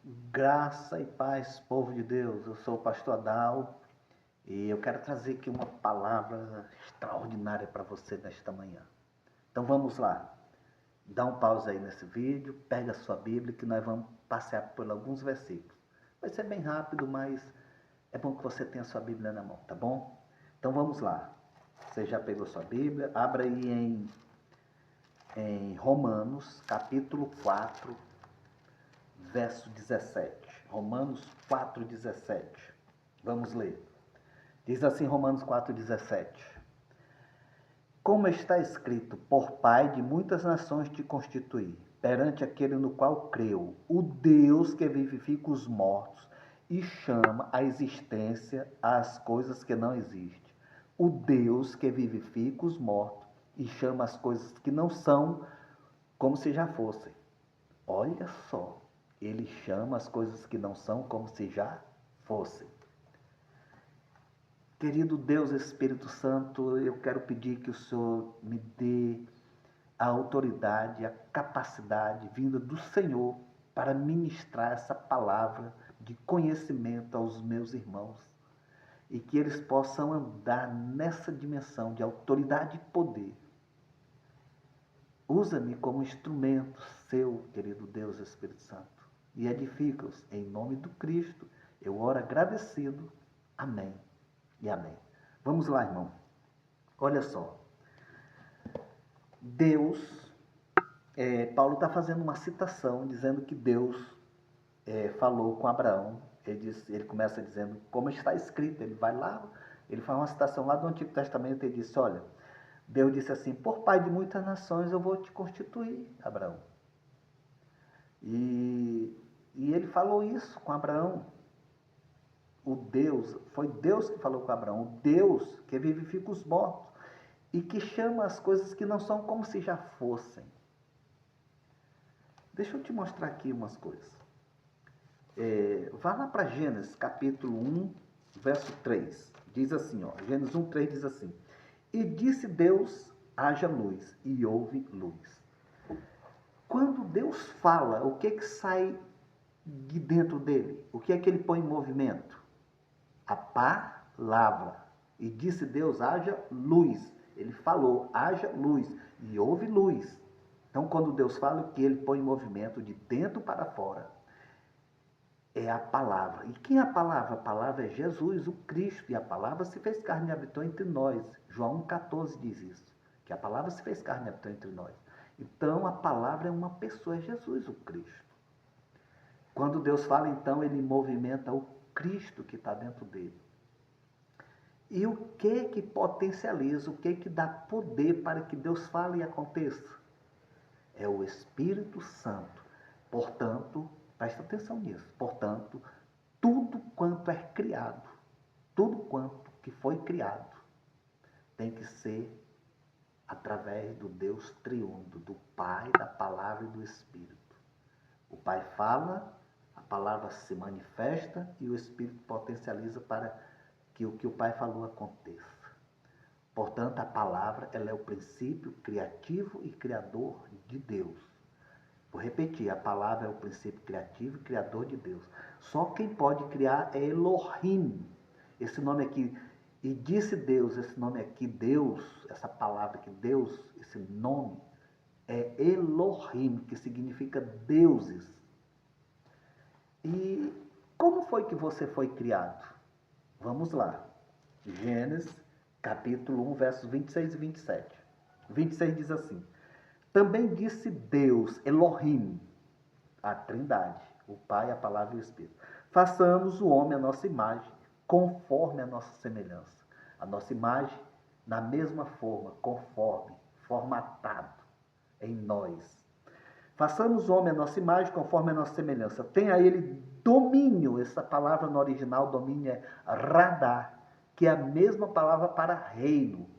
Graça e paz, povo de Deus. Eu sou o pastor Adal e eu quero trazer aqui uma palavra extraordinária para você nesta manhã. Então vamos lá. Dá um pause aí nesse vídeo, pega a sua Bíblia que nós vamos passear por alguns versículos. Vai ser bem rápido, mas é bom que você tenha a sua Bíblia na mão, tá bom? Então vamos lá. Você já pegou sua Bíblia? Abra aí em Romanos, capítulo 4, verso 17. Romanos 4,17. Vamos ler. Diz assim Romanos 4,17. Como está escrito, por Pai de muitas nações te constituí, perante aquele no qual creu, o Deus que vivifica os mortos e chama à existência as coisas que não existem. O Deus que vivifica os mortos e chama as coisas que não são como se já fossem. Olha só, ele chama as coisas que não são como se já fossem. Querido Deus Espírito Santo, eu quero pedir que o Senhor me dê a autoridade, a capacidade vinda do Senhor para ministrar essa palavra de conhecimento aos meus irmãos e que eles possam andar nessa dimensão de autoridade e poder. Usa-me como instrumento seu, querido Deus Espírito Santo, e edifica-os em nome do Cristo. Eu oro agradecido. Amém e amém. Vamos lá, irmão. Olha só. Deus, Paulo está fazendo uma citação, dizendo que Deus falou com Abraão. Ele começa dizendo, como está escrito. Ele vai lá, ele faz uma citação lá do Antigo Testamento e disse, olha, Deus disse assim, por pai de muitas nações eu vou te constituir, Abraão. E ele falou isso com Abraão. Foi Deus que falou com Abraão, o Deus que vivifica os mortos e que chama as coisas que não são como se já fossem. Deixa eu te mostrar aqui umas coisas. Vá lá para Gênesis, capítulo 1, verso 3. Diz assim, ó, Gênesis 1, 3 diz assim, e disse Deus, haja luz, e houve luz. Quando Deus fala, o que sai de dentro dele? O que é que ele põe em movimento? A palavra. E disse Deus, haja luz. Ele falou, haja luz. E houve luz. Então, quando Deus fala, o que ele põe em movimento de dentro para fora é a palavra. E quem é a palavra? A palavra é Jesus, o Cristo. E a palavra se fez carne e habitou entre nós. João 1,14 diz isso. Que a palavra se fez carne e habitou entre nós. Então, a palavra é uma pessoa, é Jesus, o Cristo. Quando Deus fala, então, ele movimenta o Cristo que está dentro dele. E o que potencializa, o que dá poder para que Deus fale e aconteça? É o Espírito Santo. Portanto, presta atenção nisso. Portanto, tudo quanto é criado, tudo quanto que foi criado, tem que ser através do Deus triuno, do Pai, da Palavra e do Espírito. O Pai fala, a palavra se manifesta e o Espírito potencializa para que o Pai falou aconteça. Portanto, a palavra ela é o princípio criativo e criador de Deus. Vou repetir, a palavra é o princípio criativo e criador de Deus. Só quem pode criar é Elohim. Esse nome aqui, e disse Deus, esse nome aqui, Deus, essa palavra aqui, Deus, esse nome, é Elohim, que significa deuses. E como foi que você foi criado? Vamos lá. Gênesis, capítulo 1, versos 26 e 27. 26 diz assim, também disse Deus, Elohim, a Trindade, o Pai, a Palavra e o Espírito, façamos o homem à nossa imagem, conforme a nossa semelhança. A nossa imagem, na mesma forma, conforme, formatado em nós. Façamos o homem à nossa imagem, conforme a nossa semelhança. Tenha ele domínio, essa palavra no original, domínio é radar, que é a mesma palavra para reino.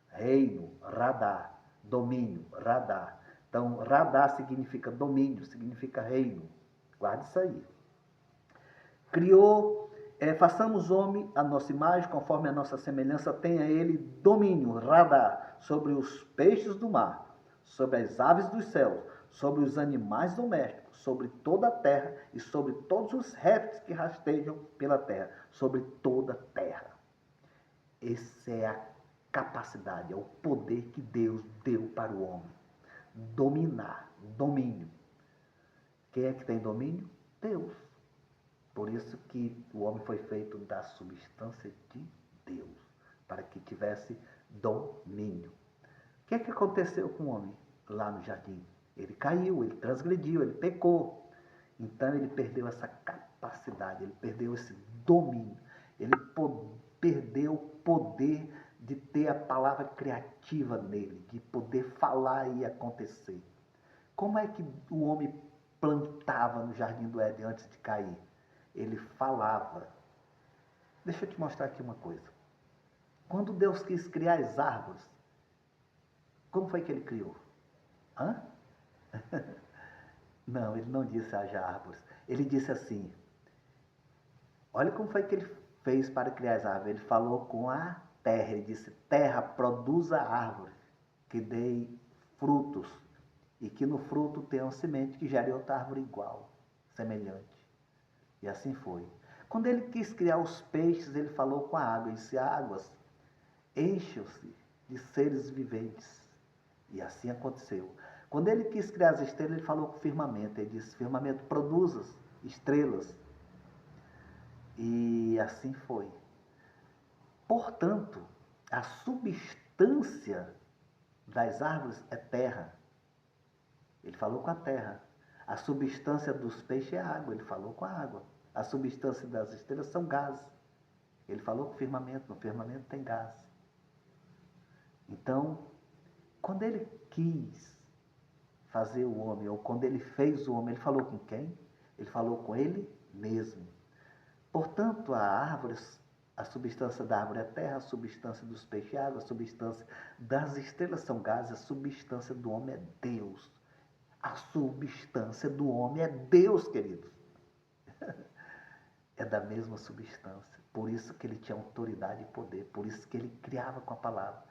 Reino, radar, domínio, radar. Então, radar significa domínio, significa reino. Guarde isso aí. Criou, façamos o homem à nossa imagem, conforme a nossa semelhança, tenha ele domínio, radar, sobre os peixes do mar, sobre as aves dos céus, sobre os animais domésticos, sobre toda a terra e sobre todos os répteis que rastejam pela terra, sobre toda a terra. Essa é a capacidade, é o poder que Deus deu para o homem. Dominar, domínio. Quem é que tem domínio? Deus. Por isso que o homem foi feito da substância de Deus, para que tivesse domínio. O que é que aconteceu com o homem lá no jardim? Ele caiu, ele transgrediu, ele pecou. Então ele perdeu essa capacidade, ele perdeu esse domínio, ele perdeu o poder de ter a palavra criativa nele, de poder falar e acontecer. Como é que o homem plantava no jardim do Éden antes de cair? Ele falava. Deixa eu te mostrar aqui uma coisa. Quando Deus quis criar as árvores, como foi que ele criou? Hã? Não, ele não disse haja árvores. Ele disse assim, olha como foi que ele fez para criar as árvores. Ele falou com a terra, ele disse, terra, produza árvore, que dê frutos, e que no fruto tenha uma semente que gere outra árvore igual, semelhante. E assim foi. Quando ele quis criar os peixes, ele falou com a água, ele disse, águas, encham-se de seres viventes. E assim aconteceu. Quando ele quis criar as estrelas, ele falou com o firmamento. Ele disse, firmamento, produza estrelas. E assim foi. Portanto, a substância das árvores é terra. Ele falou com a terra. A substância dos peixes é água. Ele falou com a água. A substância das estrelas são gases. Ele falou com o firmamento. No firmamento tem gás. Então, quando ele quis fazer o homem, ou quando ele fez o homem, ele falou com quem? Ele falou com ele mesmo. Portanto, a árvore, a substância da árvore é terra, a substância dos peixes é água, a substância das estrelas são gases, a substância do homem é Deus. A substância do homem é Deus, queridos. É da mesma substância. Por isso que ele tinha autoridade e poder, por isso que ele criava com a palavra.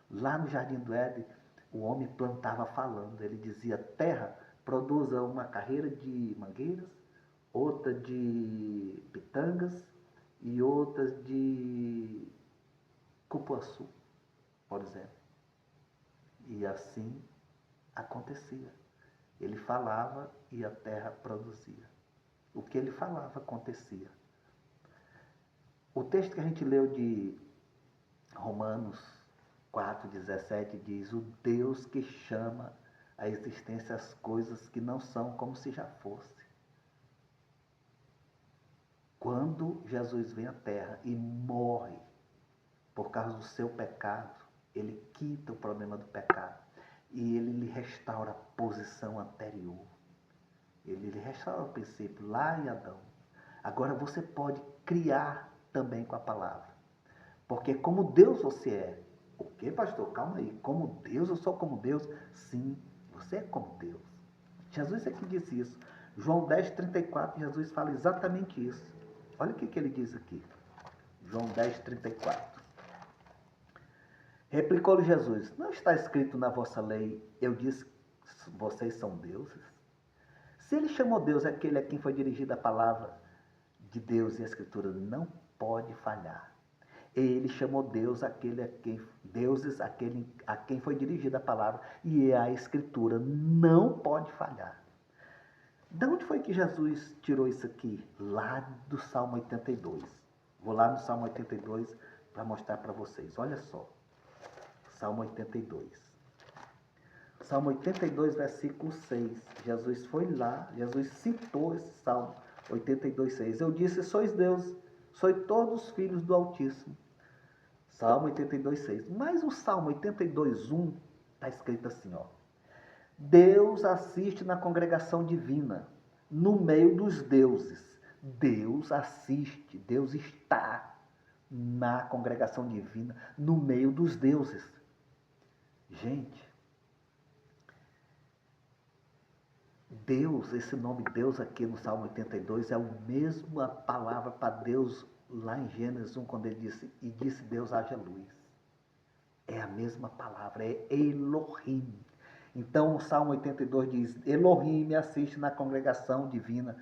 Lá no Jardim do Éden, o homem plantava falando. Ele dizia, terra, produza uma carreira de mangueiras, outra de pitangas e outras de cupuaçu, por exemplo. E assim acontecia. Ele falava e a terra produzia. O que ele falava acontecia. O texto que a gente leu de Romanos 4,17 diz, o Deus que chama a existência as coisas que não são como se já fosse. Quando Jesus vem à terra e morre por causa do seu pecado, ele quita o problema do pecado e ele lhe restaura a posição anterior. Ele lhe restaura o princípio lá em Adão. Agora você pode criar também com a palavra. Porque como Deus você é. O que, pastor? Calma aí. Como Deus, eu sou como Deus? Sim, você é como Deus. Jesus é que disse isso. João 10,34, Jesus fala exatamente isso. Olha o que ele diz aqui. João 10,34. Replicou-lhe Jesus, não está escrito na vossa lei, eu disse, vocês são deuses? Se ele chamou Deus aquele a quem foi dirigida a palavra de Deus e a Escritura não pode falhar. Ele chamou Deus deuses a quem foi dirigida a palavra e a Escritura não pode falhar. De onde foi que Jesus tirou isso aqui? Lá do Salmo 82. Vou lá no Salmo 82 para mostrar para vocês. Olha só. Salmo 82. Salmo 82, versículo 6. Jesus foi lá, Jesus citou esse Salmo 82, 6. Eu disse, sois Deus, sois todos filhos do Altíssimo. Salmo 82, 6. Mas o Salmo 82, 1 está escrito assim, ó. Deus assiste na congregação divina, no meio dos deuses. Deus assiste, Deus está na congregação divina, no meio dos deuses. Gente, Deus, esse nome Deus aqui no Salmo 82 é a mesma palavra para Deus lá em Gênesis 1, quando ele disse, e disse Deus haja luz. É a mesma palavra, é Elohim. Então, o Salmo 82 diz: Elohim me assiste na congregação divina,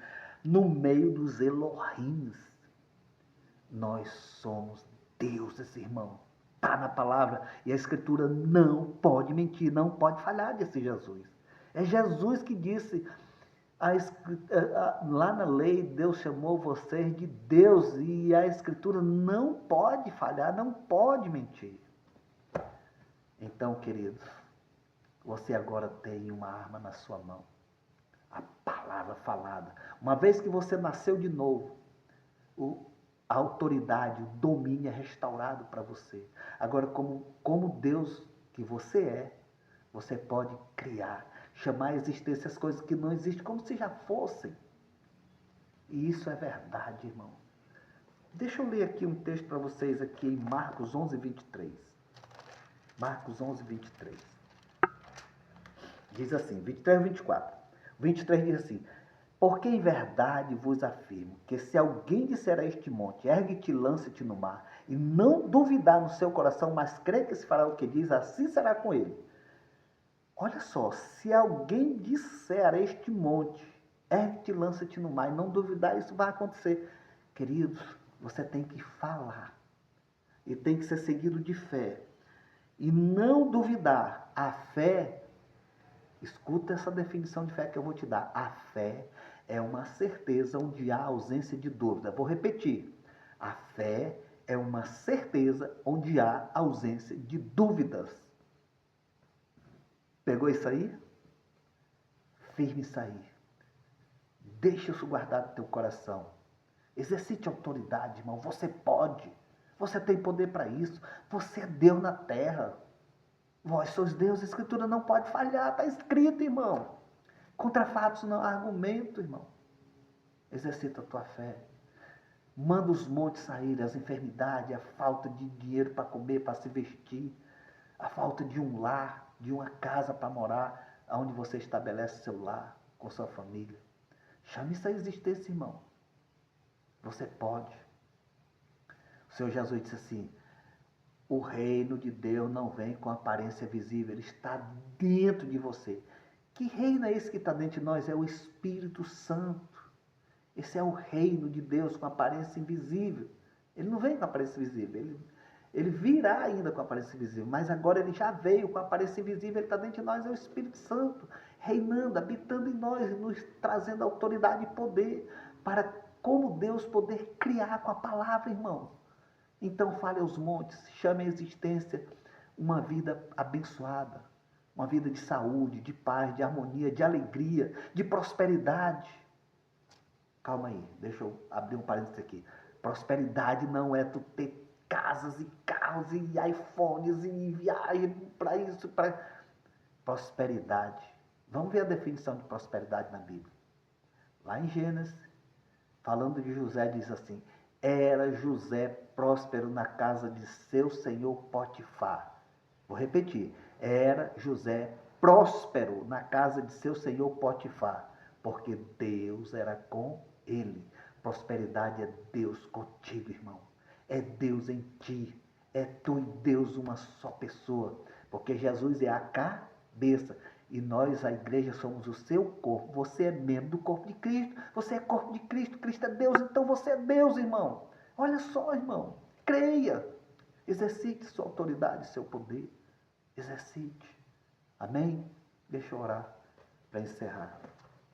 no meio dos Elohims. Nós somos deuses, irmão. Está na palavra. E a Escritura não pode mentir, não pode falhar, disse Jesus. É Jesus que disse, lá na lei, Deus chamou vocês de Deus. E a Escritura não pode falhar, não pode mentir. Então, queridos, você agora tem uma arma na sua mão. A palavra falada. Uma vez que você nasceu de novo, a autoridade, o domínio é restaurado para você. Agora, como Deus que você é, você pode criar, chamar a existência as coisas que não existem como se já fossem. E isso é verdade, irmão. Deixa eu ler aqui um texto para vocês aqui em Marcos 11, 23. Marcos 11, 23. Diz assim, 23 e 24. 23 diz assim: porque em verdade vos afirmo que se alguém disser a este monte, ergue-te e lança-te no mar, e não duvidar no seu coração, mas crê que se fará o que diz, assim será com ele. Olha só, se alguém disser a este monte, ergue-te e lança-te no mar, e não duvidar, isso vai acontecer. Queridos, você tem que falar, e tem que ser seguido de fé. E não duvidar. A fé, escuta essa definição de fé que eu vou te dar. A fé é uma certeza onde há ausência de dúvida. Vou repetir. A fé é uma certeza onde há ausência de dúvidas. Pegou isso aí? Firme isso aí. Deixa isso guardado no teu coração. Exercite autoridade, irmão. Você pode. Você tem poder para isso. Você é Deus na terra. Vós sois Deus, a Escritura não pode falhar, está escrito, irmão. Contra fatos não há argumento, irmão. Exercita a tua fé. Manda os montes sair, as enfermidades, a falta de dinheiro para comer, para se vestir, a falta de um lar, de uma casa para morar, onde você estabelece seu lar com sua família. Chame isso a existência, irmão. Você pode. O Senhor Jesus disse assim: o reino de Deus não vem com aparência visível, ele está dentro de você. Que reino é esse que está dentro de nós? É o Espírito Santo. Esse é o reino de Deus com aparência invisível. Ele não vem com aparência visível, ele virá ainda com aparência visível, mas agora ele já veio com aparência invisível, ele está dentro de nós, é o Espírito Santo, reinando, habitando em nós, nos trazendo autoridade e poder, para como Deus poder criar com a palavra, irmão. Então fale aos montes, chame a existência uma vida abençoada, uma vida de saúde, de paz, de harmonia, de alegria, de prosperidade. Calma aí, deixa eu abrir um parênteses aqui. Prosperidade não é tu ter casas e carros e iPhones e viagem para isso, para... Prosperidade. Vamos ver a definição de prosperidade na Bíblia. Lá em Gênesis, falando de José, diz assim: era José próspero na casa de seu senhor Potifar. Vou repetir. Era José próspero na casa de seu senhor Potifar, porque Deus era com ele. Prosperidade é Deus contigo, irmão. É Deus em ti. É tu e Deus uma só pessoa. Porque Jesus é a cabeça. E nós, a igreja, somos o seu corpo. Você é membro do corpo de Cristo. Você é corpo de Cristo. Cristo é Deus. Então você é Deus, irmão. Olha só, irmão. Creia. Exercite sua autoridade, seu poder. Exercite. Amém? Deixa eu orar para encerrar.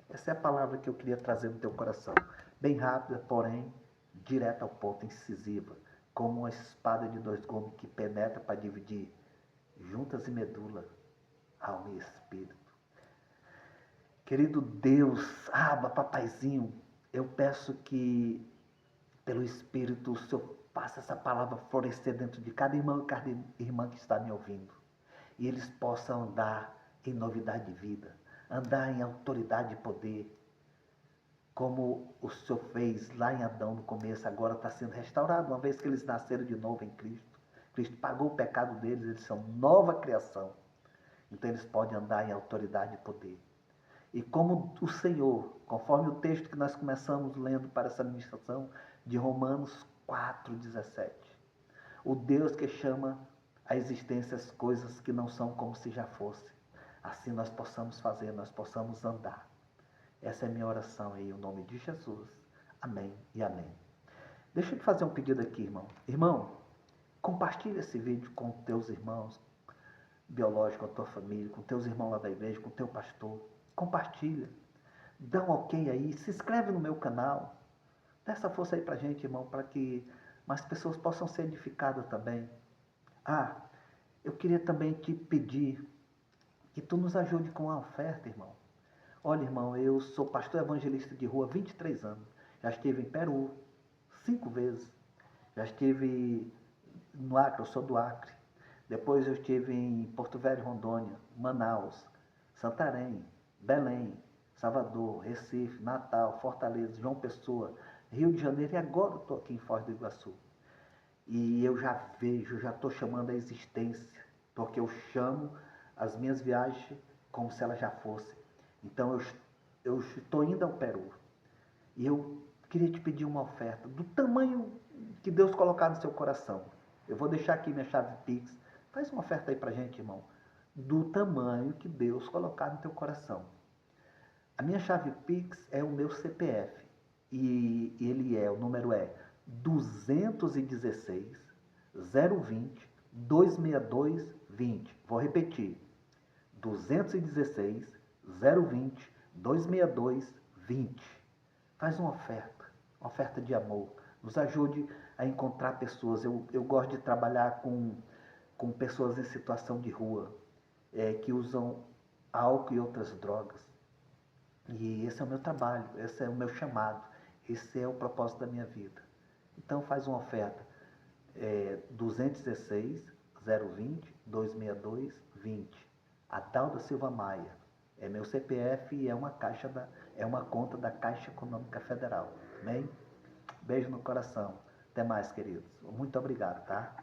Essa é a palavra que eu queria trazer no teu coração. Bem rápida, porém, direta ao ponto, incisiva. Como uma espada de 2 gumes que penetra para dividir juntas e medula, alma e espírito. Querido Deus, Abba, papaizinho, eu peço que, pelo Espírito, o Senhor faça essa palavra florescer dentro de cada irmão e cada irmã que está me ouvindo. E eles possam andar em novidade de vida, andar em autoridade e poder, como o Senhor fez lá em Adão no começo, agora está sendo restaurado, uma vez que eles nasceram de novo em Cristo. Cristo pagou o pecado deles, eles são nova criação. Então eles podem andar em autoridade e poder. E como o Senhor, conforme o texto que nós começamos lendo para essa ministração, de Romanos 4,17, o Deus que chama a existência as coisas que não são como se já fossem. assim nós possamos fazer, nós possamos andar. Essa é a minha oração em nome de Jesus. Amém e amém. Deixa eu te fazer um pedido aqui, irmão. Irmão, compartilha esse vídeo com teus irmãos biológicos, com a tua família, com teus irmãos lá da igreja, com teu pastor. Compartilha. Dá um ok aí, se inscreve no meu canal. Dá essa força aí pra gente, irmão, para que mais pessoas possam ser edificadas também. Ah, eu queria também te pedir que tu nos ajude com a oferta, irmão. Olha, irmão, eu sou pastor evangelista de rua há 23 anos. Já estive em Peru 5 vezes. Já estive no Acre, eu sou do Acre. Depois eu estive em Porto Velho, Rondônia, Manaus, Santarém, Belém, Salvador, Recife, Natal, Fortaleza, João Pessoa, Rio de Janeiro e agora eu estou aqui em Foz do Iguaçu. E eu já vejo, já estou chamando a existência, porque eu chamo as minhas viagens como se elas já fossem. Então eu estou indo ao Peru e eu queria te pedir uma oferta do tamanho que Deus colocar no seu coração. Eu vou deixar aqui minha chave Pix. Faz uma oferta aí pra gente, irmão, do tamanho que Deus colocar no teu coração. A minha chave Pix é o meu CPF e o número é 216 020 262 20. Vou repetir. 216 020 262 20. Faz uma oferta de amor. Nos ajude a encontrar pessoas. Eu gosto de trabalhar com pessoas em situação de rua, que usam álcool e outras drogas. E esse é o meu trabalho, esse é o meu chamado, esse é o propósito da minha vida. Então faz uma oferta, 216 020 262 20. Adalda Silva Maia. É meu CPF e é uma conta da Caixa Econômica Federal. Amém? Beijo no coração. Até mais, queridos. Muito obrigado, tá?